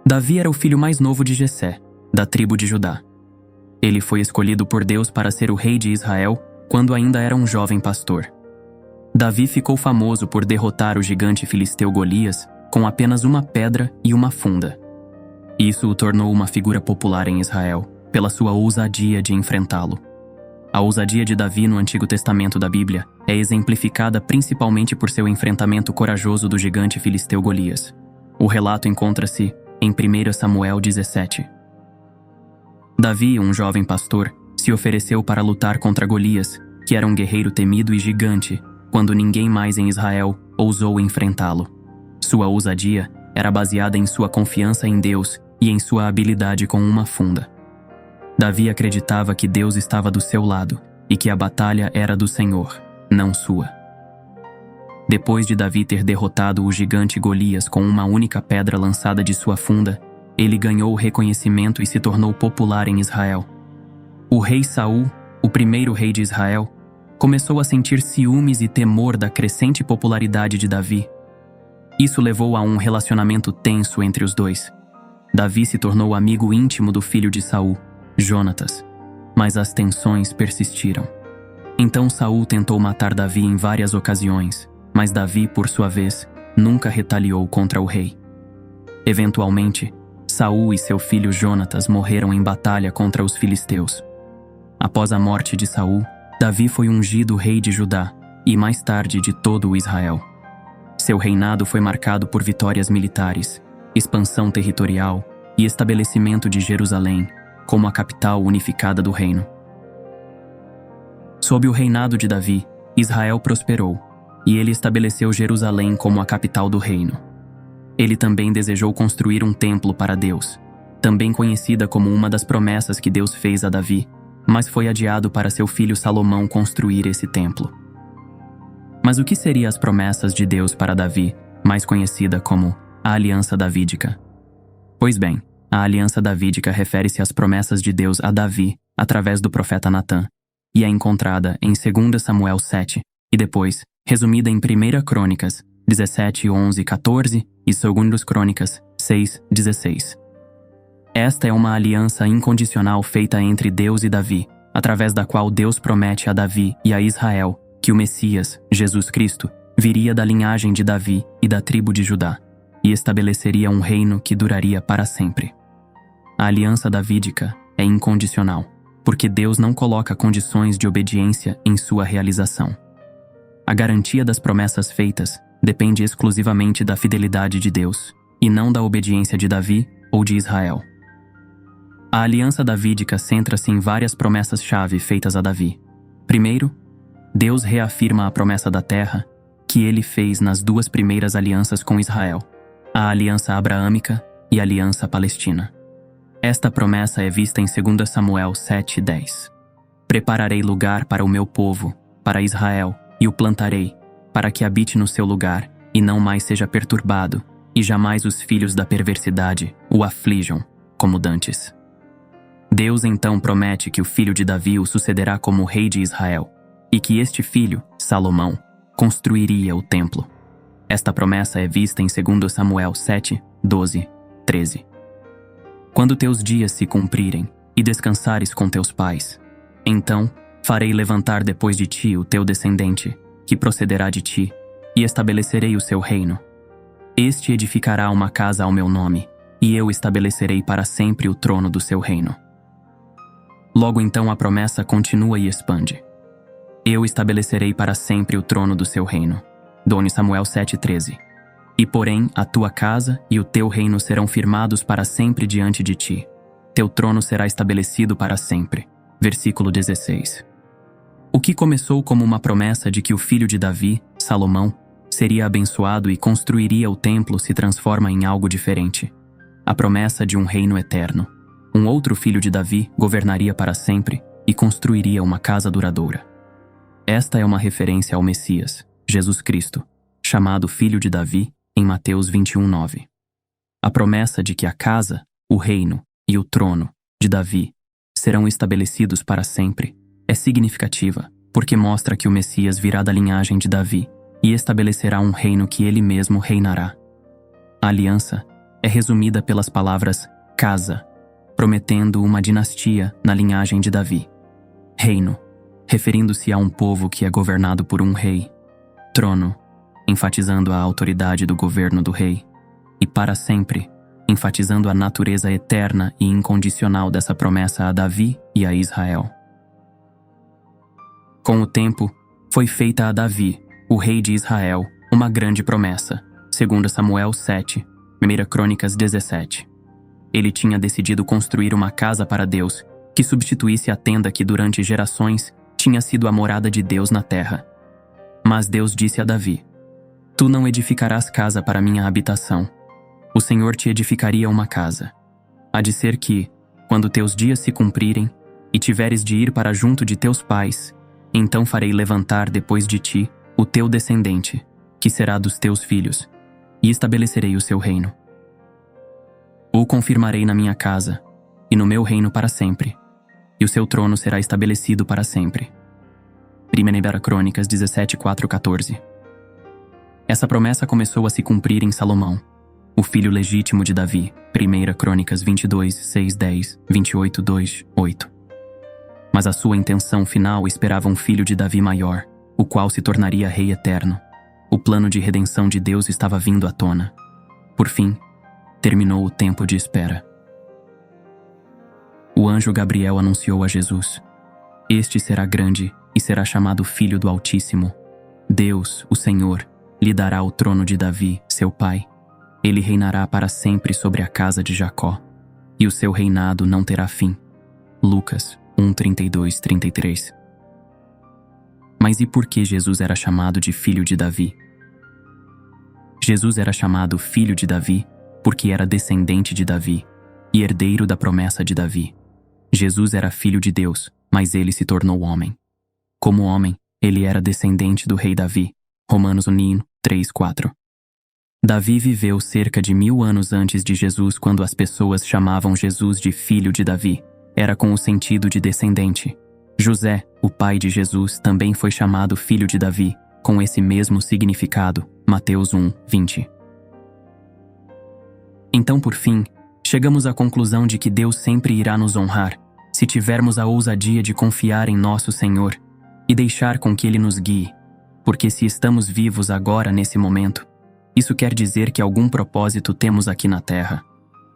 Davi era o filho mais novo de Jessé, da tribo de Judá. Ele foi escolhido por Deus para ser o rei de Israel quando ainda era um jovem pastor. Davi ficou famoso por derrotar o gigante filisteu Golias com apenas uma pedra e uma funda. Isso o tornou uma figura popular em Israel, pela sua ousadia de enfrentá-lo. A ousadia de Davi no Antigo Testamento da Bíblia é exemplificada principalmente por seu enfrentamento corajoso do gigante filisteu Golias. O relato encontra-se em 1 Samuel 17. Davi, um jovem pastor, se ofereceu para lutar contra Golias, que era um guerreiro temido e gigante, quando ninguém mais em Israel ousou enfrentá-lo. Sua ousadia era baseada em sua confiança em Deus e em sua habilidade com uma funda. Davi acreditava que Deus estava do seu lado e que a batalha era do Senhor, não sua. Depois de Davi ter derrotado o gigante Golias com uma única pedra lançada de sua funda, ele ganhou reconhecimento e se tornou popular em Israel. O rei Saul, o primeiro rei de Israel, começou a sentir ciúmes e temor da crescente popularidade de Davi. Isso levou a um relacionamento tenso entre os dois. Davi se tornou amigo íntimo do filho de Saul, Jonatas, mas as tensões persistiram. Então Saul tentou matar Davi em várias ocasiões, mas Davi, por sua vez, nunca retaliou contra o rei. Eventualmente, Saul e seu filho Jonatas morreram em batalha contra os filisteus. Após a morte de Saul, Davi foi ungido rei de Judá e mais tarde de todo o Israel. Seu reinado foi marcado por vitórias militares, expansão territorial e estabelecimento de Jerusalém como a capital unificada do reino. Sob o reinado de Davi, Israel prosperou, e ele estabeleceu Jerusalém como a capital do reino. Ele também desejou construir um templo para Deus, também conhecida como uma das promessas que Deus fez a Davi, mas foi adiado para seu filho Salomão construir esse templo. Mas o que seriam as promessas de Deus para Davi, mais conhecida como a Aliança Davídica? Pois bem, a Aliança Davídica refere-se às promessas de Deus a Davi através do profeta Natã, e é encontrada em 2 Samuel 7 e depois resumida em 1 Crônicas 17, 11, 14 e 2 Crônicas 6, 16. Esta é uma aliança incondicional feita entre Deus e Davi, através da qual Deus promete a Davi e a Israel que o Messias, Jesus Cristo, viria da linhagem de Davi e da tribo de Judá, e estabeleceria um reino que duraria para sempre. A aliança davídica é incondicional, porque Deus não coloca condições de obediência em sua realização. A garantia das promessas feitas depende exclusivamente da fidelidade de Deus, e não da obediência de Davi ou de Israel. A aliança davídica centra-se em várias promessas-chave feitas a Davi. Primeiro, Deus reafirma a promessa da terra que ele fez nas duas primeiras alianças com Israel, a aliança abraâmica e a aliança palestina. Esta promessa é vista em 2 Samuel 7:10. Prepararei lugar para o meu povo, para Israel, e o plantarei, para que habite no seu lugar, e não mais seja perturbado, e jamais os filhos da perversidade o aflijam, como dantes. Deus então promete que o filho de Davi o sucederá como rei de Israel, e que este filho, Salomão, construiria o templo. Esta promessa é vista em 2 Samuel 7, 12, 13. Quando teus dias se cumprirem e descansares com teus pais, então farei levantar depois de ti o teu descendente, que procederá de ti, e estabelecerei o seu reino. Este edificará uma casa ao meu nome, e eu estabelecerei para sempre o trono do seu reino. Logo então a promessa continua e expande. Eu estabelecerei para sempre o trono do seu reino. 2 Samuel 7:13. E porém a tua casa e o teu reino serão firmados para sempre diante de ti. Teu trono será estabelecido para sempre. Versículo 16. O que começou como uma promessa de que o filho de Davi, Salomão, seria abençoado e construiria o templo se transforma em algo diferente. A promessa de um reino eterno. Um outro filho de Davi governaria para sempre e construiria uma casa duradoura. Esta é uma referência ao Messias, Jesus Cristo, chamado Filho de Davi, em Mateus 21:9. A promessa de que a casa, o reino e o trono de Davi serão estabelecidos para sempre é significativa, porque mostra que o Messias virá da linhagem de Davi e estabelecerá um reino que ele mesmo reinará. A aliança é resumida pelas palavras casa, prometendo uma dinastia na linhagem de Davi. Reino, referindo-se a um povo que é governado por um rei. Trono, enfatizando a autoridade do governo do rei. E para sempre, enfatizando a natureza eterna e incondicional dessa promessa a Davi e a Israel. Com o tempo, foi feita a Davi, o rei de Israel, uma grande promessa, segundo Samuel 7, 1 Crônicas 17. Ele tinha decidido construir uma casa para Deus, que substituísse a tenda que durante gerações tinha sido a morada de Deus na terra. Mas Deus disse a Davi: Tu não edificarás casa para minha habitação. O Senhor te edificaria uma casa. Há de ser que, quando teus dias se cumprirem, e tiveres de ir para junto de teus pais, então farei levantar depois de ti o teu descendente, que será dos teus filhos, e estabelecerei o seu reino. O confirmarei na minha casa, e no meu reino para sempre, e o seu trono será estabelecido para sempre. 1 Crônicas 17, 4, 14. Essa promessa começou a se cumprir em Salomão, o filho legítimo de Davi. 1 Crônicas 22, 6, 10, 28, 2, 8. Mas a sua intenção final esperava um filho de Davi maior, o qual se tornaria rei eterno. O plano de redenção de Deus estava vindo à tona. Por fim, terminou o tempo de espera. O anjo Gabriel anunciou a Jesus: Este será grande e será chamado Filho do Altíssimo. Deus, o Senhor, lhe dará o trono de Davi, seu pai. Ele reinará para sempre sobre a casa de Jacó, e o seu reinado não terá fim. Lucas 1, 32, 33. Mas e por que Jesus era chamado de Filho de Davi? Jesus era chamado Filho de Davi porque era descendente de Davi e herdeiro da promessa de Davi. Jesus era filho de Deus, mas ele se tornou homem. Como homem, ele era descendente do rei Davi. Romanos 1, 3, 4. Davi viveu cerca de 1000 anos antes de Jesus quando as pessoas chamavam Jesus de filho de Davi. Era com o sentido de descendente. José, o pai de Jesus, também foi chamado filho de Davi, com esse mesmo significado. Mateus 1, 20. Então, por fim, chegamos à conclusão de que Deus sempre irá nos honrar, se tivermos a ousadia de confiar em nosso Senhor e deixar com que Ele nos guie, porque se estamos vivos agora nesse momento, isso quer dizer que algum propósito temos aqui na terra.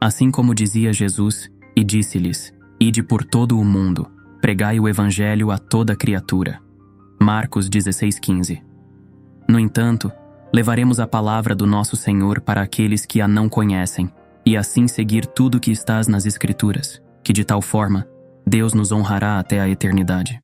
Assim como dizia Jesus, e disse-lhes: Ide por todo o mundo, pregai o evangelho a toda criatura. Marcos 16:15. No entanto, levaremos a palavra do nosso Senhor para aqueles que a não conhecem, e assim seguir tudo que está nas Escrituras, que de tal forma, Deus nos honrará até a eternidade.